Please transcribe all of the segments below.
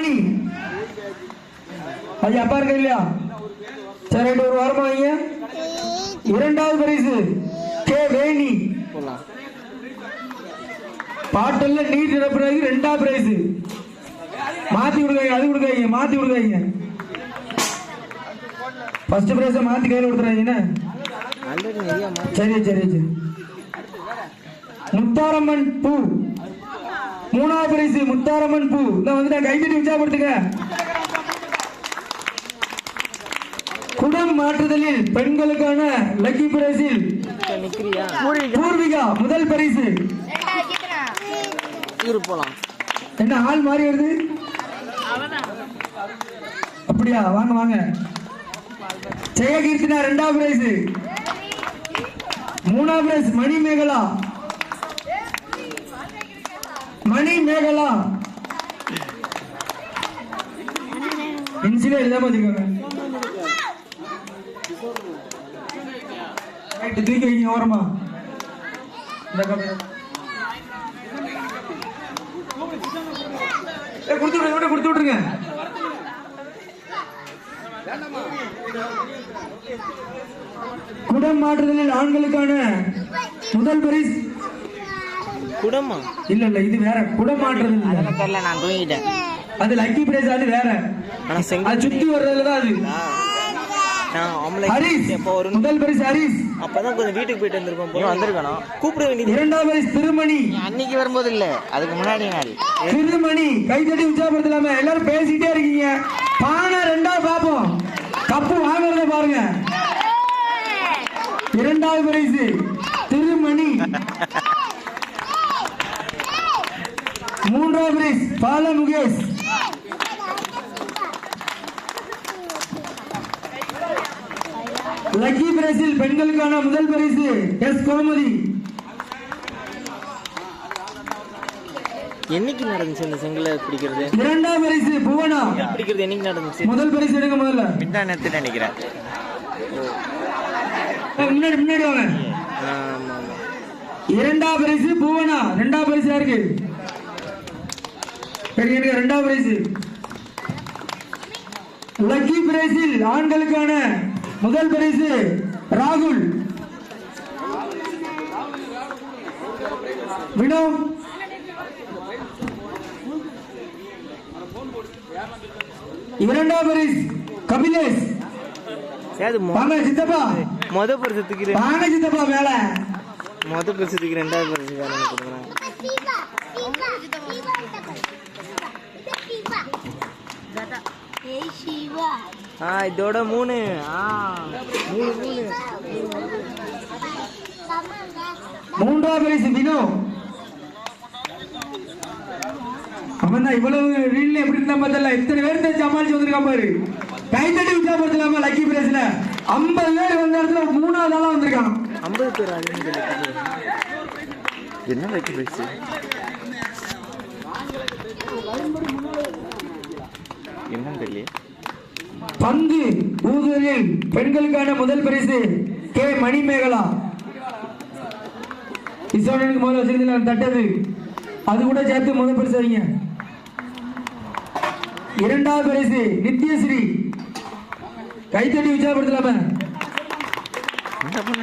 ராணி. அது அப்பா இருக்க இல்லையா? சரி, ஒரு வாரமா வைங்க. இரண்டாவது பரிசு கே வேணி. பாட்டல்ல நீர் நிரப்புறது இரண்டாவது பிரைஸ். மாத்தி கொடுக்காங்க, அது கொடுக்காங்க, மாத்தி கொடுக்காங்க. ஃபர்ஸ்ட் பிரைஸ் மாத்தி கையில கொடுத்துறாங்க. சரி சரி சரி. முத்தாரம்மன் பூ மூணாவது பிரைஸ். முத்தாரம்மன் பூ வந்து கைத்தட்டி உற்சாகப்படுத்துங்க. குடம் மாற்றுதலில் பெண்களுக்கான லக்கி பிரைஸில் பூர்விகா முதல் பரிசு. என்ன ஆள் மாறி வருது? அப்படியா? வாங்க வாங்க. ஜெயகீர்த்தனா இரண்டாவது பிரைஸ். மூணாவது பிரைஸ் மணி மேகலா. மணி மேகலா இன்சிலே எழுதாம வச்சிருக்காங்க. தூக்கி வைங்க ஓரமா. கொடுத்து விட்டுருங்க. குடம் மாற்றுதலில் ஆண்களுக்கான முதல் பரிசு. குடமா? இல்ல இல்ல, இது வேற. குடம் மாற்றுதல் தெரியல, நான் தூங்கிட்டேன். அது லக்கி பிரைஸ், அது வேற. அது சுத்தி வர்றதுதான் அது. முதல் பரிசு ஹரிஸ். அப்பதான் கொஞ்சம் வீட்டுக்கு போயிட்டு வந்திருக்கோம். வந்திருக்கணும், கூப்பிட வேண்டியது. இரண்டாவது பரிசு திருமணி. அன்னைக்கு வரும்போது இல்ல, அதுக்கு முன்னாடி நாள். திருமணி கைத்தட்டி உற்சாகப்படுத்தலாம? எல்லாரும் பேசிட்டே இருக்கீங்க. பானை ரெண்டாவது பாப்போம். கப்பு வாங்குறத பாருங்க. இரண்டாவது பரிசு திருமணி. மூன்றாவது பரிசு பால முகேஷ். லக்கி பிரைஸில் பெண்களுக்கான முதல் பரிசு எஸ் கோமதி. என்னைக்கு நடந்துச்சு இந்த செங்கல பிடிக்கிறது? இரண்டாவது பரிசு புவனா. பிடிக்கிறது என்னைக்கு நடந்துச்சு? முதல் பரிசு எடுங்க முதல்ல. மிட்டானத்து நினைக்கிறேன். முன்னாடி முன்னாடி வாங்க. இரண்டாவது பரிசு புவனா. இரண்டாவது பரிசு யாருக்கு? இரண்டாவது பரிசு. லக்கி பிரைஸில் ஆண்களுக்கான முதல் பரிசு ராகுல். வினோ. இரண்டாவது பரிசு கபிலேஷ். வாங்க சித்தப்பா. முத பரிசுக்கு வாங்க சித்தப்பா மேல. முத பரிசுக்கு இரண்டாவது பரிசு வேற கொடுக்குறாங்க. இதோட மூணு. மூன்றாவது பரிசு வினோ. அவன் தான் இவ்வளவு ரீல்ல எப்படி இருந்தா பார்த்தல. இத்தனை பேர் சமாளிச்சு வந்திருக்கான் பாரு. கைத்தட்டி உற்சாகப்படுத்தலாமா? லக்கி பிரைஸ்ல 50 பேர் வந்த இடத்துல மூணாவது ஆளா வந்திருக்கான். 50 பேர். என்ன லக்கி பிரைஸ்? என்னன்னு தெரியல. பந்து ஊதுதலில் பெண்களுக்கான முதல் பரிசு கே மணி மேகலா. இசோனுக்கு முதல் வச்சிருந்தீங்க தட்டது, அது கூட சேர்த்து முதல் பரிசு வைங்க. இரண்டாவது பரிசு நித்யஸ்ரீ. கைத்தட்டி உற்சாகப்படுத்தலாம?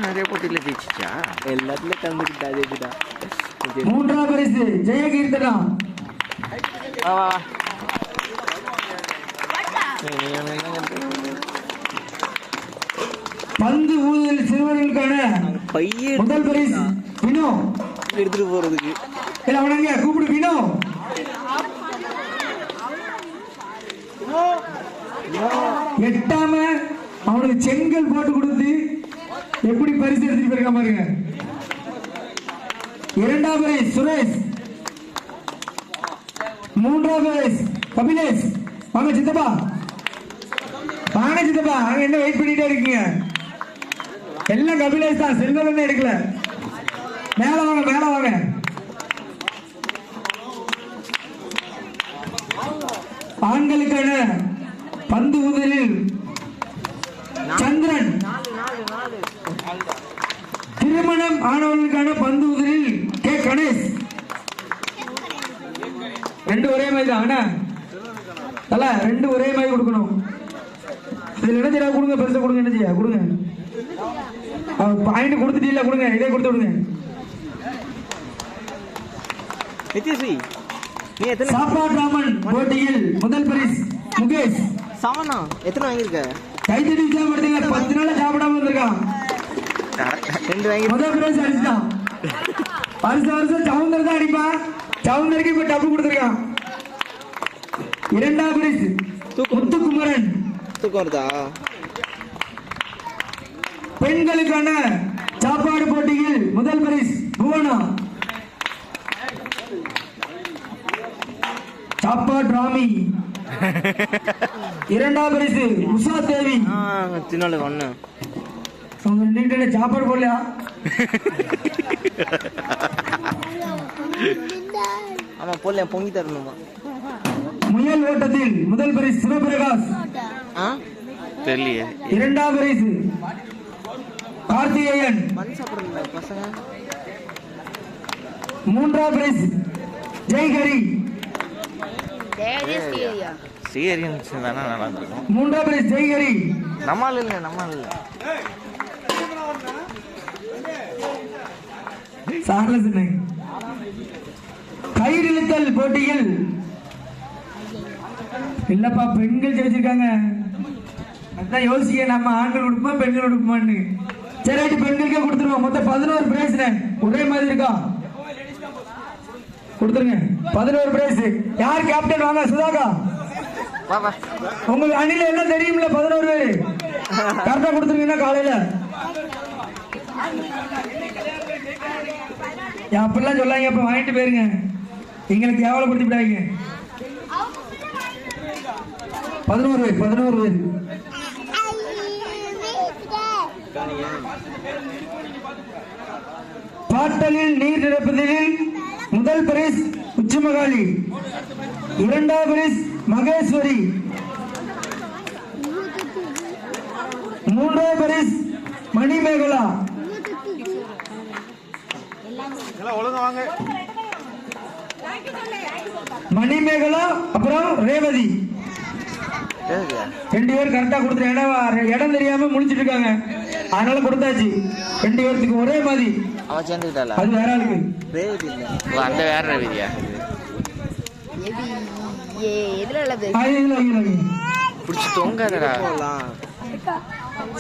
நிறைய போட்டியில ஜெயிச்சிச்சா? எல்லாத்துலயும் கலந்துக்கிட்டா. மூன்றாவது பரிசு ஜெயகீர்த்தனா. பந்து ஊழல் சிறுவர்களுக்கான முதல் பரிசு வினோ. எடுத்துட்டு போறதுக்கு அவனங்க கூப்பிடு வினோ. எட்டாம அவனுக்கு செங்கல் போட்டு கொடுத்து எப்படி பரிசு எடுத்துட்டு போயிருக்க பாருங்க. இரண்டாவது பரிசு சுரேஷ். மூன்றாவது பரிசு கபிலேஷ். வாங்க சித்தப்பா. வாங்க சித்தப்பா. அங்க என்ன வெயிட் பண்ணிட்டே இருக்கீங்க? எல்லாம் கபிலேஷ் தான், செல்வம் எடுக்கல. மேல வாங்க மேல வாங்க. ஆண்களுக்கான பந்து ஊதலில் சந்திரன். திருமணம் ஆனவர்களுக்கான பந்து ஊதலில் கே கணேஷ். ரெண்டு ஒரே மாதிரி தான். தல ரெண்டு ஒரே மாதிரி கொடுக்கணும். இதுல என்ன செய்ய கொடுங்க, பெருசா கொடுங்க, என்ன செய்ய கொடுங்க. பாயிண்ட் கொடுத்துட்டீங்களா, கொடுங்க, இதே கொடுத்து விடுங்க. சாப்பாடு ராமன் போட்டியில் முதல் பரிசு முகேஷ் சமனா. எத்தனை வாங்கியிருக்க? கைத்தடி விசாப்படுத்துங்க. 10 நாளா சாப்பிடாம வந்திருக்கான். 2 வாங்கி முதல் பிரைஸ் அடிச்சுட்டான். வருஷம் சவுந்தர் தான் அடிப்பான். சவுந்தருக்கு இப்ப டப்பு கொடுத்துருக்கான். 2ஆம் பிரைஸ் முத்துக்குமரன். தூக்கம்தா. பெண்களுக்கான சாப்பாடு போட்டியில் முதல் பரிசு புவனா. சாப்பாடு ராமி. 2ஆம் பரிசு உஷா தேவி. தின்னால ஒண்ணு அவங்க ரெண்டு சாப்பாடு போடலையா? ஆமா போடல, பொங்கி தரணுமா. முயல் ஓட்டத்தில் முதல் பரிசு சிவபிரகாஷ். தெரியலையே. 2ஆம் பரிசு கார்த்திகேயன். பசங்க. 3ஆம் பரிசு ஜெய்ஹரி. 3ஆம் பரிசு ஜெய்ஹரி. நம்மால் இல்ல, நம்மால் இல்ல. கயிறு இழுத்தல் போட்டியில் இல்லப்பா பெண்கள் ஜெயிச்சிருக்காங்க. அதான் யோசிக்க, நம்ம ஆண்கள் கொடுப்போமா பெண்கள் கொடுப்போமான்னு. சரி, பெண்களுக்கே கொடுத்துருவோம். மொத்தம் 11 பிரைஸ் ஒரே மாதிரி இருக்கா, கொடுத்துருங்க. 11 பிரைஸ். யார் கேப்டன்? வாங்க சுதாகா. உங்களுக்கு அணில என்ன தெரியும்ல, 11 பேரு கரெக்டா கொடுத்துருங்கன்னா காலையில. அப்படிலாம் சொல்லாங்க, அப்ப வாங்கிட்டு போயிருங்க. எங்களுக்கு கேவலப்படுத்தி விடாங்க. 11 பேர், 11 பேர். பாட்டலில் நீர் நிரப்புதலில் முதல் பரிசு உச்சிமகாளி. 2ஆம் பரிசு மகேஸ்வரி. 3ஆம் பரிசு மணிமேகலா. மணிமேகலா அப்புறம் ரேவதி. 2 பேர் கரெக்டா கொடுத்துரு. இடம் தெரியாம முடிச்சிட்டு இருக்காங்க, அதனால கொடுத்தாச்சு. 2 பேருக்கு ஒரே மாதிரி. அது வேற ஆளுக்கு. அந்த வேற ரேவதியா?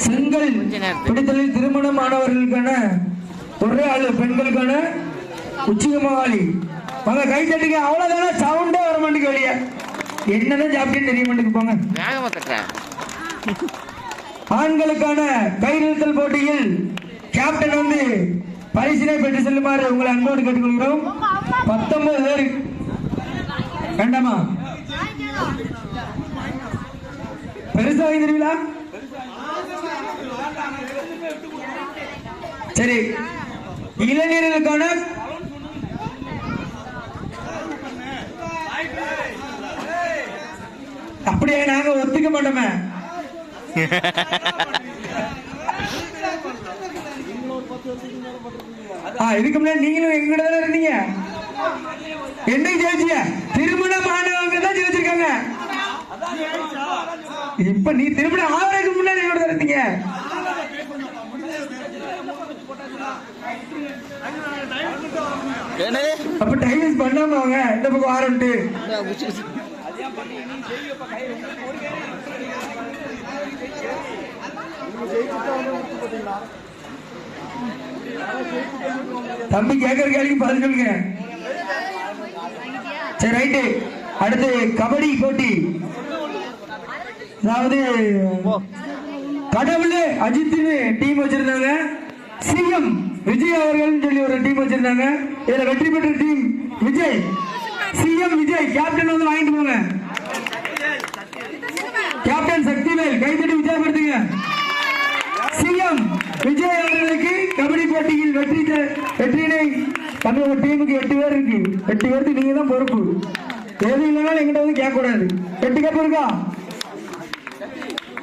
செங்கல் பிடித்தலில் திருமணமானவர்களுக்கான ஒரே ஆளு பெண்களுக்கான உச்சிகமாளி. வாங்க கை தட்டுங்க. அவ்வளவுதானே, சவுண்டே வர மாட்டேங்க வெளியே. என்னதான் சாப்பிட்டு தெரிய மாட்டேங்குது. போங்க. ஆண்களுக்கான கயிறுத்தல் போட்டியில் கேப்டன் வந்து பரிசினை பெற்று செல்லுமாறு உங்களை அன்போடு கேட்டுக்கொள்கிறோம். 19 பேர். வேண்டாமா? பெருசா வாங்கிடுவீங்களா? சரி, இளைஞர்களுக்கான அப்படியே நாங்க ஒத்துக்க மாட்டோமே. இதுக்கு முன்னாடி நீங்களும் எங்கிட்ட தானே இருந்தீங்க. என்னைக்கு ஜெயிச்சீங்க? திருமணம் ஆனவங்க தான் ஜெயிச்சிருக்காங்க. இப்ப நீ திருமணம் ஆவறதுக்கு முன்னாடி எங்கிட்ட தான் இருந்தீங்க. அப்ப டைம் பண்ணாம அவங்க இந்த பக்கம் ஆரம்பிட்டு தம்பி கேட்கற கேள்விக்கு பதில் சொல்லுங்க. சரி ரைட்டு. அடுத்து கபடி போட்டி. அதாவது கடவுள் அஜித்னு டீம் வச்சிருந்தாங்க, சிஎம் விஜய் அவர்கள் சொல்லி ஒரு டீம் வச்சிருந்தாங்க. இதுல வெற்றி பெற்ற team Vijay. CM Vijay captain வந்து வாங்கிட்டு போங்க. கேப்டன் சக்திவேல் கைதட்டி விஜயப்படுத்துங்க. சிஎம் விஜய் அவர்களுக்கு கபடி போட்டியில் வெற்றியினை நம்ம டீமுக்கு 8 பேர் இருக்கு. 8 பேருக்கு நீங்க தான் பொறுப்பு. எது இல்லைனாலும் எங்கிட்ட வந்து கேட்க கூடாது. 8 கப்பு இருக்கா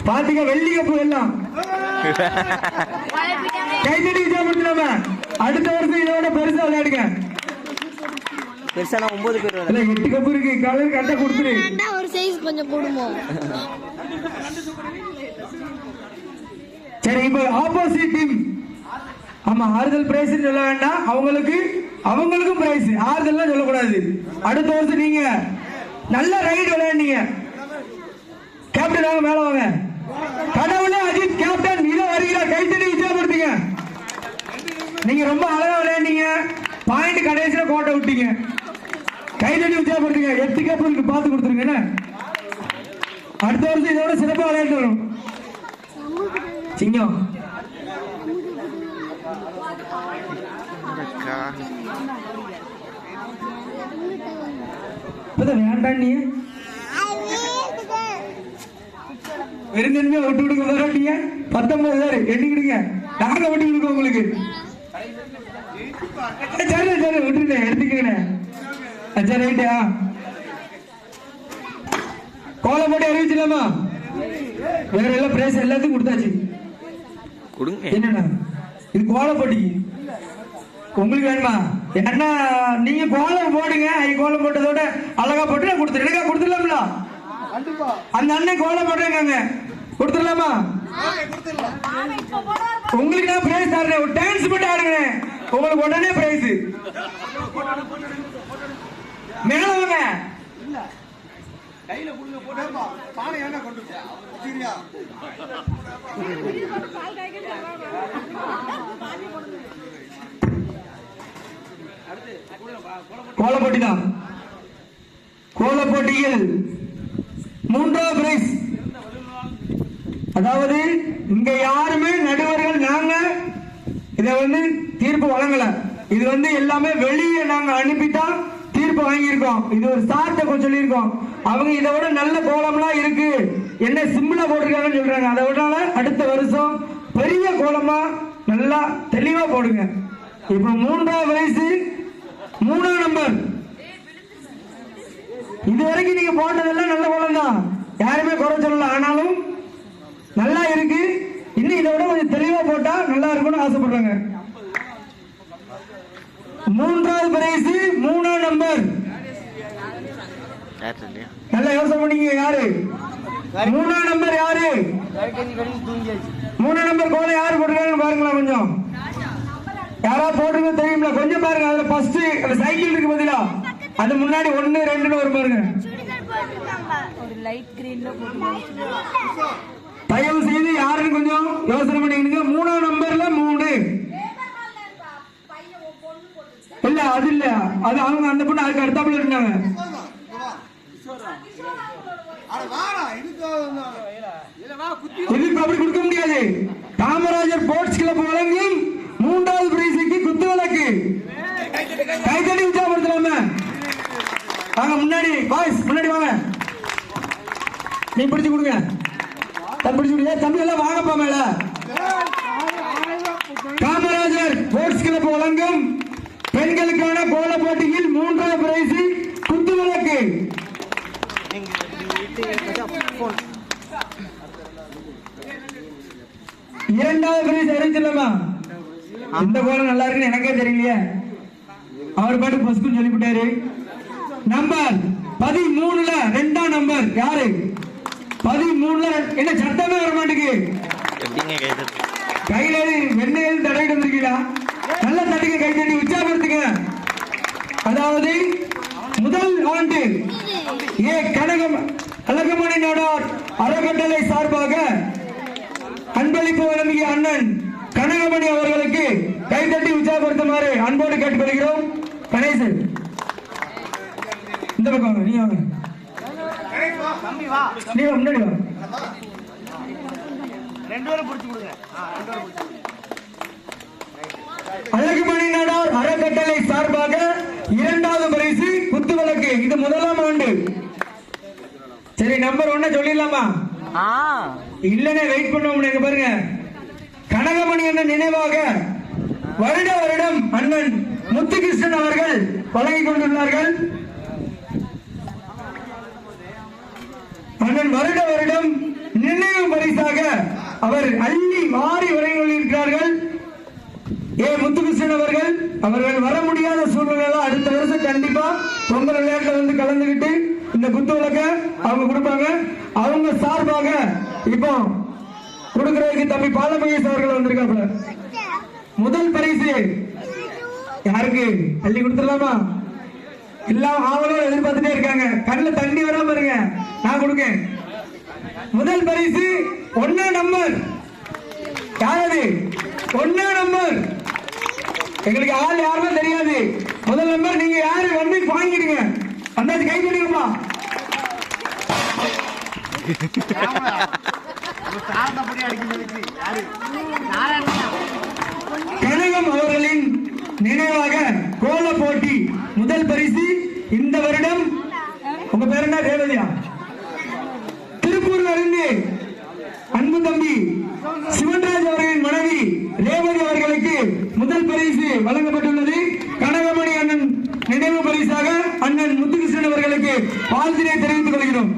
பாத்தீங்க, வெள்ளி கப்பு எல்லாம் கைதட்டி விஜயப்படுத்தலாம. அடுத்த வருஷம் இதோட பெருசா விளையாடுங்க. பெருசானா 9 பேர் இல்ல 8 கப் இருக்கு. காலையில கரெக்டா கொடுத்துரு. ஒரு சைஸ் கொஞ்சம் போடுமோ. சரி, இப்போ ஆப்போசிட் டீம். ஆமா, ஆறுதல் பிரைஸ் சொல்ல வேண்டாம். அவங்களுக்கும் பிரைஸ். ஆறுதல்லாம் சொல்லக்கூடாது. அடுத்த வருஷம் நீங்க நல்ல ரைடு விளையாண்டீங்க. கேப்டன் வாங்க, மேல வாங்க. கடவுளே அஜித் கேப்டன் இதோ வருகிறார். கைத்தடி உற்சாகப்படுத்துங்க. நீங்க ரொம்ப அழகா விளையாண்டீங்க. பாயிண்ட் கடைசியில கோட்டை விட்டீங்க. கைத்தடி உற்சாகப்படுத்துங்க. 8 கேப்டனுக்கு பார்த்து கொடுத்துருங்க. அடுத்த வருஷம் இதோட சிறப்பா விளையாட்டு வரும். சிங்கம் வேண்டாம். நீ வெறுந்தன்மையா விட்டு கொடுக்க வராட்டீங்க. 19,000 எண்ணிக்கிடுங்க. நாங்க விட்டு கொடுக்க உங்களுக்கு. சரி சரி விட்டுருங்க, எடுத்துக்கிறேன். சரி ரைட்டா. கோலை போட்டு அறிவிச்சிடலாமா? வேற எல்லாம் பிரைஸ் எல்லாத்துக்கும் கொடுத்தாச்சு. என்னண்ணா இது கோலை போட்டிக்கு உங்களுக்கு வேணுமா? என்ன நீங்க கோலம் போடுங்க. கோலம் போட்டதோட அழகா போட்டு நான் கொடுத்துருக்கேன். எனக்கா கொடுத்துடலாம்ல? அந்த அண்ணன் கோலம் போடுறேங்க, கொடுத்துடலாமா? உங்களுக்கு நான் பிரைஸ் தரேன். ஒரு டான்ஸ் மட்டும் ஆடுங்க, உங்களுக்கு உடனே பிரைஸ். மேல வாங்க. கையில குடுங்க போட்டா பானை என்ன கொண்டு சரியா? கோலப்போட்டி தான். கோலப்போட்டியில் 3வது பிரைஸ். அதாவது இங்க யாருமே நடுவர்கள் நாங்க இதை தீர்ப்பு வழங்கல. இது எல்லாமே வெளியே நாங்க அனுப்பித்தான் தீர்ப்பு வாங்கியிருக்கோம். இது ஒரு ஸ்டார்ட் சொல்லியிருக்கோம். அவங்க இதை விட நல்ல கோலம்லாம் இருக்கு, என்ன சிம்பிளா போட்டிருக்காங்கன்னு சொல்றாங்க. அதை விட அடுத்த வருஷம் பெரிய கோலமா நல்லா தெளிவா போடுங்க. இப்ப 3வது வயசு 3ஆம் நம்பர். இது வரைக்கும் நீங்க போட்டதெல்லாம் நல்ல கோலம் தான், யாருமே குறை சொல்லல. ஆனாலும் நல்லா இருக்கு. இன்னும் இதை விட கொஞ்சம் தெளிவா போட்டா நல்லா இருக்கும்னு ஆசைப்படுறாங்க. 3வது பிரைஸ் 3ஆம் நம்பர். நல்லா யோசனை பண்ணீங்க. யாரு 3ஆம் நம்பர்? யாரு 3ஆம் நம்பர் கோலை யாரு போட்டுருக்காங்கன்னு பாருங்களா. கொஞ்சம் யாரா போட்டுருக்க தெரியுங்களா? கொஞ்சம் பாருங்க. அதுல ஃபர்ஸ்ட் அந்த சைக்கிள் இருக்கு பதிலா, அது முன்னாடி 1 2 வரும் பாருங்க. தயவு செய்து யாருன்னு கொஞ்சம் யோசனை பண்ணிக்கணுங்க. 3ஆம் நம்பர்ல 3 இல்ல, அது இல்ல, அது அவங்க அந்த பொண்ணு அதுக்கு அடுத்தாப்புல இருந்தாங்க. இதுக்கு அப்படி கொடுக்க முடியாது. காமராஜர் ஸ்போர்ட்ஸ் கிளப் வழங்கும் 3வது பிரைஸுக்கு குத்து விளக்கு. கைத்தடி உற்சாகப்படுத்தலாமா? வாங்க முன்னாடி, பாய்ஸ் முன்னாடி வாங்க. நீ பிடிச்சு கொடுங்க. பிடிச்சு கொடுங்க தம்பி, எல்லாம் வாங்கப்பா மேல. காமராஜர் ஸ்போர்ட்ஸ் கிளப் வழங்கும் பெண்களுக்கான கோல போட்டியில் 3வது பிரைஸ் குத்து விளக்கு. 2வது பிரைஸ் அறிவிச்சிடலாமா? அந்த கோலம் நல்லா இருக்குன்னு எனக்கே தெரியலையே. அவர் பாட்டு பஸ்க்கு சொல்லிவிட்டாரு. நம்பர் 13ல 2ஆம் நம்பர் யாரு? 13ல என்ன சட்டமே வர மாட்டேங்குது. கையில வெண்ணையில் தடவிட்டு வந்திருக்கீங்களா? நல்ல தட்டுங்க, கை தட்டி உற்சாகப்படுத்துங்க. அதாவது முதல் ஆண்டு கனகமணி நாடார் அறக்கட்டளை சார்பாக அன்பளிப்பு வழங்கிய அண்ணன் கனகமணி அவர்களுக்கு கைதட்டி உற்சாகப்படுத்துமாறு அன்போடு கேட்டுக்கொள்கிறோம். கணேசன் இந்த பக்கம் நீ வாங்க. நீ முன்னாடி வா. 2 பேரும் பிடிச்சு கொடுங்க. அழகுமணி நாடார் அறக்கட்டளை சார்பாக 2வது பரிசு குத்து விளக்கு. இது முதலாம் ஆண்டு. சரி, நம்பர் 1 சொல்லிடலாமா? இல்லனே வெயிட் பண்ணுவோம். பாருங்க, கனகமணி அண்ணன் நினைவாக வருடம் அண்ணன் முத்துகிருஷ்ணன் அவர்கள் வழங்கிக் கொண்டுள்ளார்கள். அண்ணன் வருடம் நினைவு பரிசாக அவர் அள்ளி மாறி வழங்கி கொண்டிருக்கிறார்கள். முத்துகிருஷ்ணன் அவர்கள் வர முடியாத சூழ்நிலை அடுத்த வருஷம் கண்டிப்பா பொங்கல் விளையாட்டுல வந்து கலந்துகிட்டு இந்த குத்து விளக்க அவங்க கொடுப்பாங்க. அவங்க சார்பாக இப்போ கொடுக்கறதுக்கு தம்பி பாலமகேஷ் அவர்கள் வந்திருக்காங்க. முதல் பரிசு யாருக்கு அள்ளி கொடுத்துடலாமா? எல்லாம் ஆவலோட எதிர்பார்த்துட்டே இருக்காங்க. கண்ணுல தண்ணி வராம இருங்க, நான் கொடுக்கேன். முதல் பரிசு 1 நம்பர். யாரது 1 நம்பர்? எங்களுக்கு ஆள் யாருமே தெரியாது. முதல் நம்பர் நீங்க யாரு வந்து வாங்கிடுங்க. அந்த கை கொடுங்கப்பா. கனகம் அவர்களின் நினைவாக கோல போட்டி முதல் பரிசு இந்த வருடம். உங்க பேர் என்ன? ரேவதியா? திருப்பூர்ல இருந்து அன்பு தம்பி சிவன்ராஜ் அவர்களின் மனைவி ரேவதி அவர்களுக்கு முதல் பரிசு வழங்கப்பட்டுள்ளது. கனகமணி அண்ணன் நினைவு பரிசாக அண்ணன் முத்துகிருஷ்ணன் அவர்களுக்கு வாழ்த்தினை தெரிவித்துக் கொள்கிறோம்.